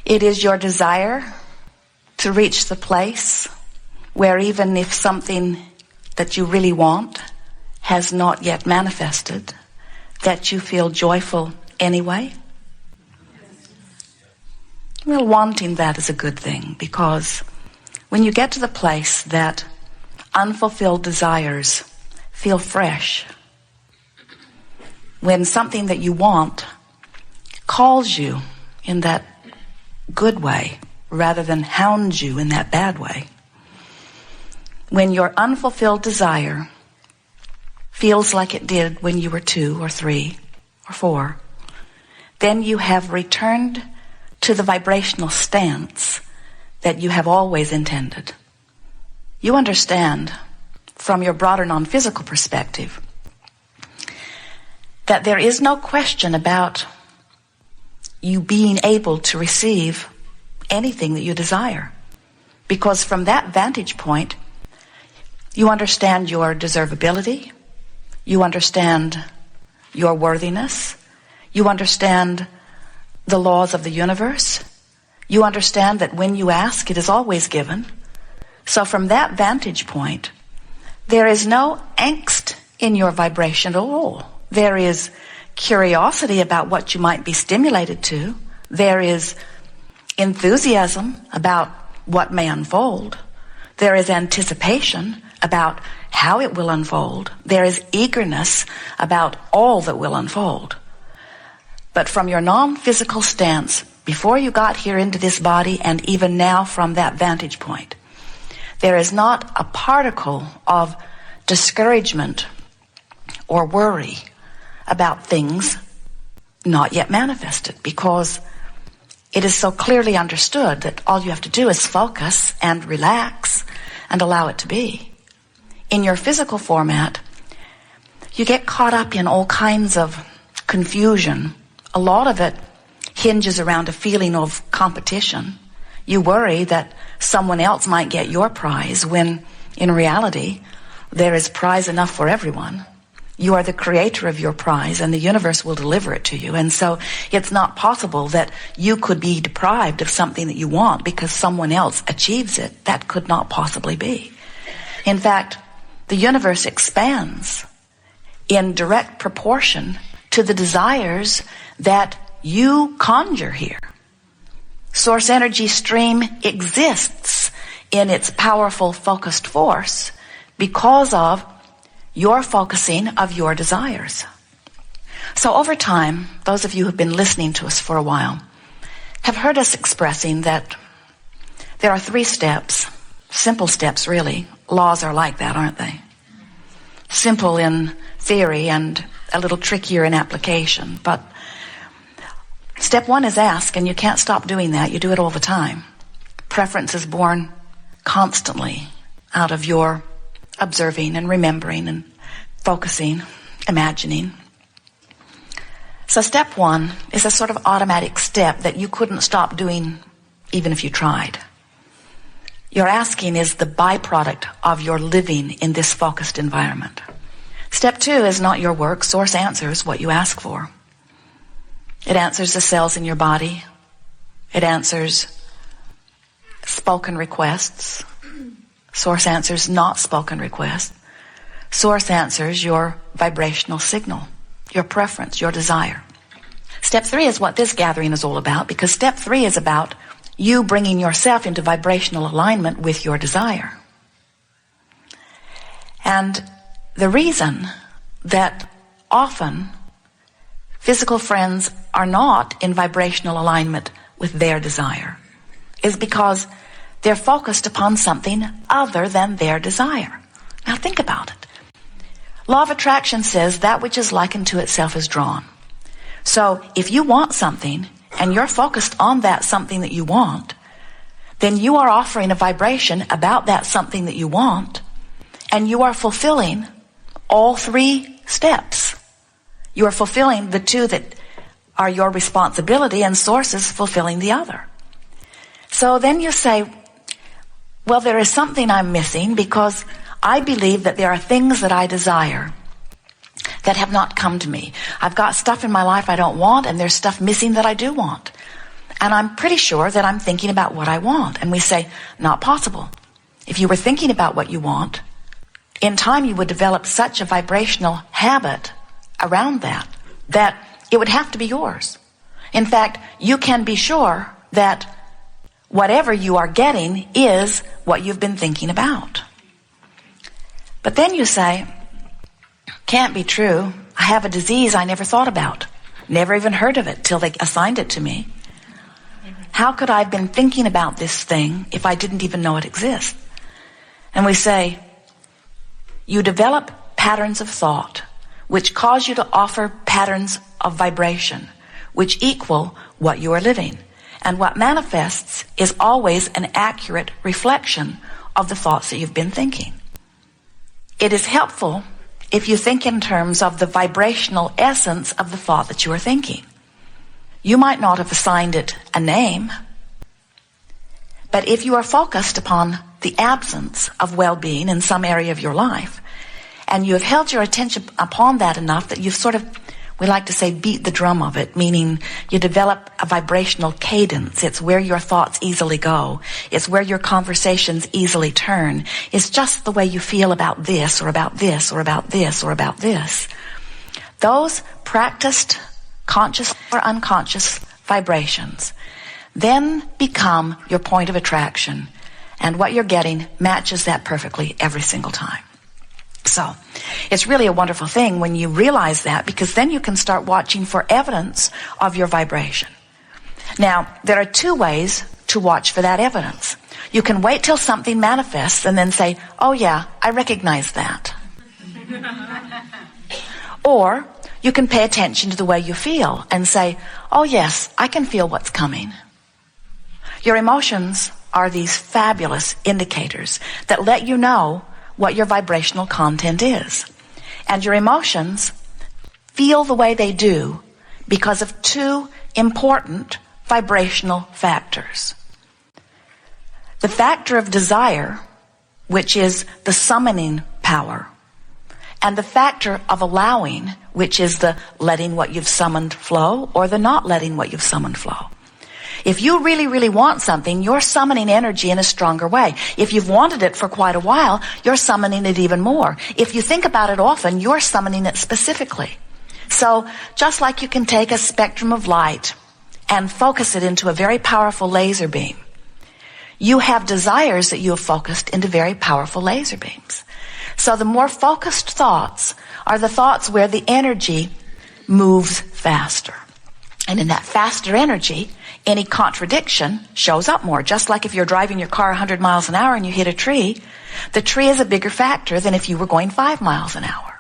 It is your desire to reach the place where even if something that you really want has not yet manifested, that you feel joyful anyway. Well, wanting that is a good thing, because when you get to the place that unfulfilled desires feel fresh, when something that you want calls you in that good way rather than hounds you in that bad way, when your unfulfilled desire feels like it did when you were 2 or 3 or 4, then you have returned to the vibrational stance that you have always intended. You understand from your broader non-physical perspective that there is no question about you being able to receive anything that you desire. Because from that vantage point, you understand your deservability, you understand your worthiness, you understand the laws of the universe, you understand that when you ask, it is always given. So from that vantage point, there is no angst in your vibration at all. There is curiosity about what you might be stimulated to. There is enthusiasm about what may unfold. There is anticipation about how it will unfold. There is eagerness about all that will unfold. But from your non-physical stance, before you got here into this body, and even now from that vantage point, there is not a particle of discouragement or worry about things not yet manifested, because it is so clearly understood that all you have to do is focus and relax and allow it to be. In your physical format, you get caught up in all kinds of confusion. A lot of it hinges around a feeling of competition. You worry that someone else might get your prize, when in reality there is prize enough for everyone. You are the creator of your prize, and the universe will deliver it to you. And so it's not possible that you could be deprived of something that you want because someone else achieves it. That could not possibly be. In fact, the universe expands in direct proportion to the desires that you conjure here. Source energy stream exists in its powerful focused force because of your focusing of your desires. So over time, those of you who have been listening to us for a while have heard us expressing that there are 3 steps, simple steps really. Laws are like that, aren't they? Simple in theory and a little trickier in application. But step 1 is ask, and you can't stop doing that. You do it all the time. Preference is born constantly out of your observing and remembering and focusing, imagining. So step 1 is a sort of automatic step that you couldn't stop doing even if you tried. Your asking is the byproduct of your living in this focused environment. Step 2 is not your work. Source answers what you ask for. It answers the cells in your body. It answers spoken requests. Source answers not spoken requests. Source answers your vibrational signal, your preference, your desire. Step 3 is what this gathering is all about, because step 3 is about you bringing yourself into vibrational alignment with your desire. And the reason that often physical friends are not in vibrational alignment with their desire is because they're focused upon something other than their desire. Now think about it. Law of attraction says that which is likened to itself is drawn. So if you want something and you're focused on that something that you want, then you are offering a vibration about that something that you want, and you are fulfilling all 3 steps. You are fulfilling the 2 that are your responsibility, and source is fulfilling the other. So then you say, well, there is something I'm missing, because I believe that there are things that I desire that have not come to me. I've got stuff in my life I don't want, and there's stuff missing that I do want. and I'm pretty sure that I'm thinking about what I want. And we say, not possible. If you were thinking about what you want, in time you would develop such a vibrational habit around that it would have to be yours. In fact, you can be sure that whatever you are getting is what you've been thinking about. But then you say, can't be true. I have a disease I never thought about. Never even heard of it till they assigned it to me. How could I have been thinking about this thing if I didn't even know it exists? And we say, you develop patterns of thought which cause you to offer patterns of vibration which equal what you are living. And what manifests is always an accurate reflection of the thoughts that you've been thinking. It is helpful if you think in terms of the vibrational essence of the thought that you are thinking. You might not have assigned it a name, but if you are focused upon the absence of well-being in some area of your life, and you have held your attention upon that enough that you've sort of, we like to say, beat the drum of it, meaning you develop a vibrational cadence. It's where your thoughts easily go. It's where your conversations easily turn. It's just the way you feel about this or about this or about this or about this. Those practiced conscious or unconscious vibrations then become your point of attraction, and what you're getting matches that perfectly every single time. So it's really a wonderful thing when you realize that, because then you can start watching for evidence of your vibration. Now, there are two ways to watch for that evidence. You can wait till something manifests and then say, oh yeah, I recognize that. Or you can pay attention to the way you feel and say, oh yes, I can feel what's coming. Your emotions are these fabulous indicators that let you know what your vibrational content is. And your emotions feel the way they do because of two important vibrational factors. The factor of desire, which is the summoning power, and the factor of allowing, which is the letting what you've summoned flow or the not letting what you've summoned flow. If you really, really want something, you're summoning energy in a stronger way. If you've wanted it for quite a while, you're summoning it even more. If you think about it often, you're summoning it specifically. So just like you can take a spectrum of light and focus it into a very powerful laser beam, you have desires that you have focused into very powerful laser beams. So the more focused thoughts are the thoughts where the energy moves faster. And in that faster energy, any contradiction shows up more. Just like if you're driving your car 100 miles an hour and you hit a tree, the tree is a bigger factor than if you were going 5 miles an hour.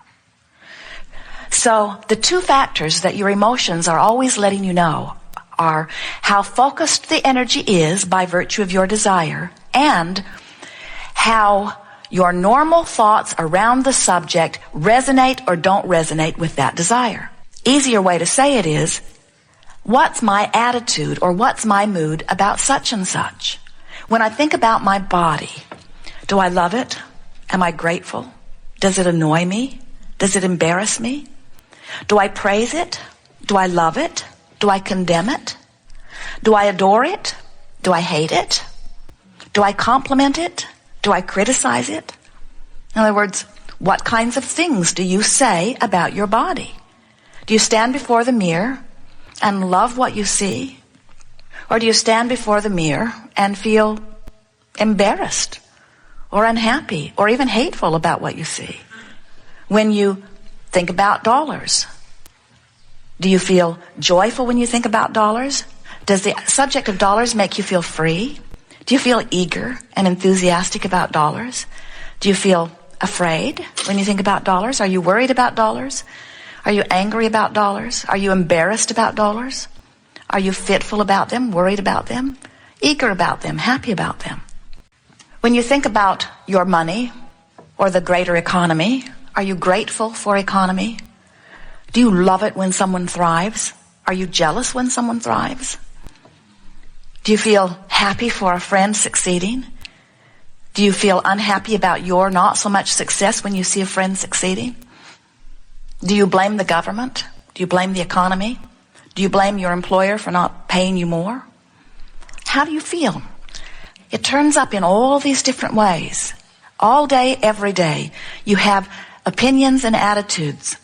So the two factors that your emotions are always letting you know are how focused the energy is by virtue of your desire, and how your normal thoughts around the subject resonate or don't resonate with that desire. Easier way to say it is, what's my attitude or what's my mood about such and such? When I think about my body, do I love it? Am I grateful? Does it annoy me? Does it embarrass me? Do I praise it? Do I love it? Do I condemn it? Do I adore it? Do I hate it? Do I compliment it? Do I criticize it? In other words, what kinds of things do you say about your body? Do you stand before the mirror and love what you see? Or do you stand before the mirror and feel embarrassed or unhappy or even hateful about what you see? When you think about dollars, do you feel joyful when you think about dollars? Does the subject of dollars make you feel free? Do you feel eager and enthusiastic about dollars? Do you feel afraid when you think about dollars? Are you worried about dollars? Are you angry about dollars? Are you embarrassed about dollars? Are you fitful about them, worried about them, eager about them, happy about them? When you think about your money or the greater economy, are you grateful for economy? Do you love it when someone thrives? Are you jealous when someone thrives? Do you feel happy for a friend succeeding? Do you feel unhappy about your not so much success when you see a friend succeeding? Do you blame the government? Do you blame the economy? Do you blame your employer for not paying you more? How do you feel? It turns up in all these different ways. All day, every day, you have opinions and attitudes.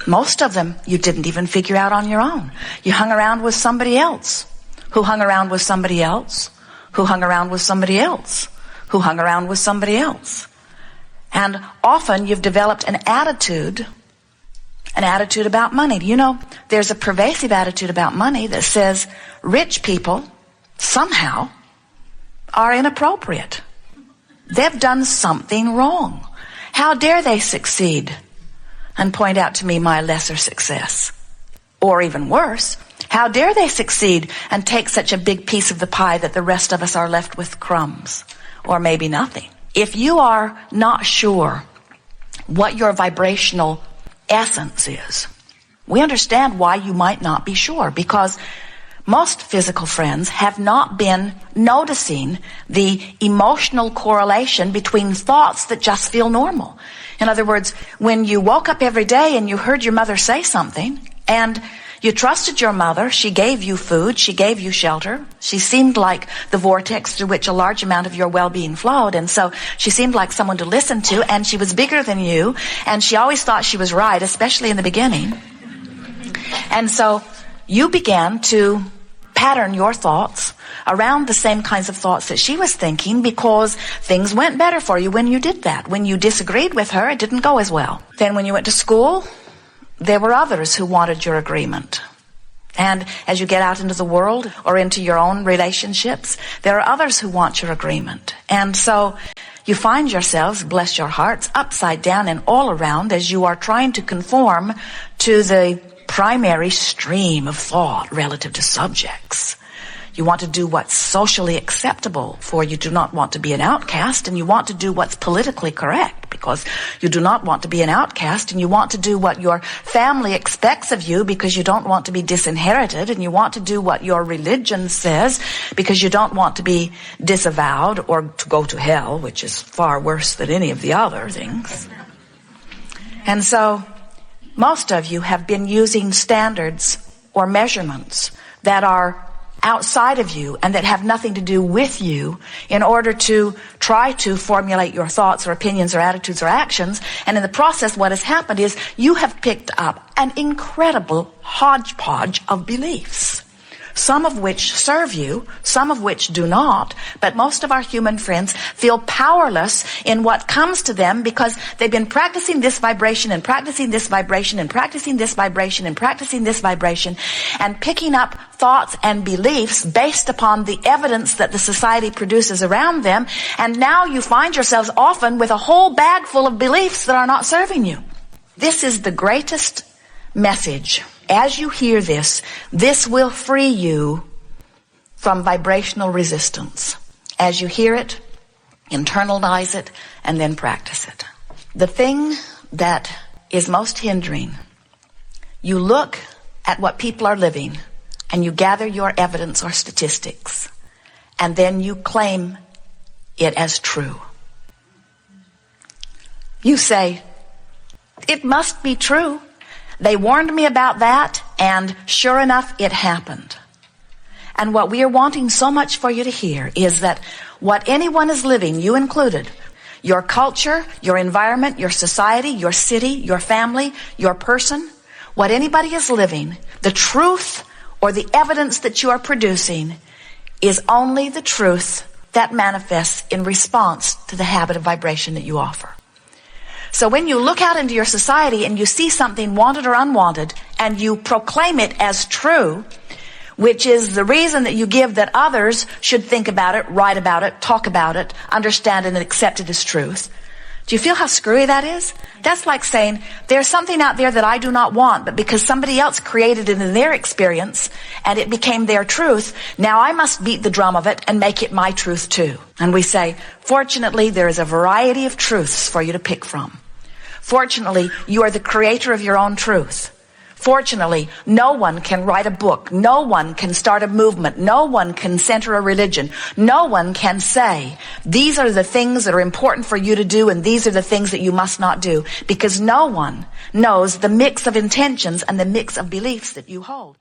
Most of them you didn't even figure out on your own. You hung around with somebody else, who hung around with somebody else, who hung around with somebody else, who hung around with somebody else. And often you've developed an attitude about money. You know, there's a pervasive attitude about money that says rich people somehow are inappropriate. They've done something wrong. How dare they succeed and point out to me my lesser success? Or even worse, how dare they succeed and take such a big piece of the pie that the rest of us are left with crumbs, or maybe nothing? If you are not sure what your vibrational essence is, we understand why you might not be sure, because most physical friends have not been noticing the emotional correlation between thoughts that just feel normal. In other words, when you woke up every day and you heard your mother say something, and you trusted your mother, she gave you food, she gave you shelter, she seemed like the vortex through which a large amount of your well-being flowed, and so she seemed like someone to listen to, and she was bigger than you, and she always thought she was right, especially in the beginning. And so you began to pattern your thoughts around the same kinds of thoughts that she was thinking, because things went better for you when you did that. When you disagreed with her, it didn't go as well. Then when you went to school, there were others who wanted your agreement. And as you get out into the world or into your own relationships, there are others who want your agreement. And so you find yourselves, bless your hearts, upside down and all around as you are trying to conform to the primary stream of thought relative to subjects. You want to do what's socially acceptable, for you do not want to be an outcast, and you want to do what's politically correct because you do not want to be an outcast, and you want to do what your family expects of you because you don't want to be disinherited, and you want to do what your religion says because you don't want to be disavowed or to go to hell, which is far worse than any of the other things. And so most of you have been using standards or measurements that are outside of you and that have nothing to do with you in order to try to formulate your thoughts or opinions or attitudes or actions. And in the process, what has happened is you have picked up an incredible hodgepodge of beliefs, some of which serve you, some of which do not. But most of our human friends feel powerless in what comes to them because they've been practicing this vibration and practicing this vibration and practicing this vibration and practicing this vibration and picking up thoughts and beliefs based upon the evidence that the society produces around them. And now you find yourselves often with a whole bag full of beliefs that are not serving you. This is the greatest message. As you hear this, this will free you from vibrational resistance. As you hear it, internalize it, and then practice it. The thing that is most hindering, you look at what people are living, and you gather your evidence or statistics, and then you claim it as true. You say, it must be true. They warned me about that, and sure enough, it happened. And what we are wanting so much for you to hear is that what anyone is living, you included, your culture, your environment, your society, your city, your family, your person, what anybody is living, the truth or the evidence that you are producing is only the truth that manifests in response to the habit of vibration that you offer. So when you look out into your society and you see something wanted or unwanted and you proclaim it as true, which is the reason that you give that others should think about it, write about it, talk about it, understand it, and accept it as truth. Do you feel how screwy that is? That's like saying, there's something out there that I do not want, but because somebody else created it in their experience and it became their truth, now I must beat the drum of it and make it my truth too. And we say, fortunately, there is a variety of truths for you to pick from. Fortunately, you are the creator of your own truth. Fortunately, no one can write a book. No one can start a movement. No one can center a religion. No one can say, these are the things that are important for you to do and these are the things that you must not do, because no one knows the mix of intentions and the mix of beliefs that you hold.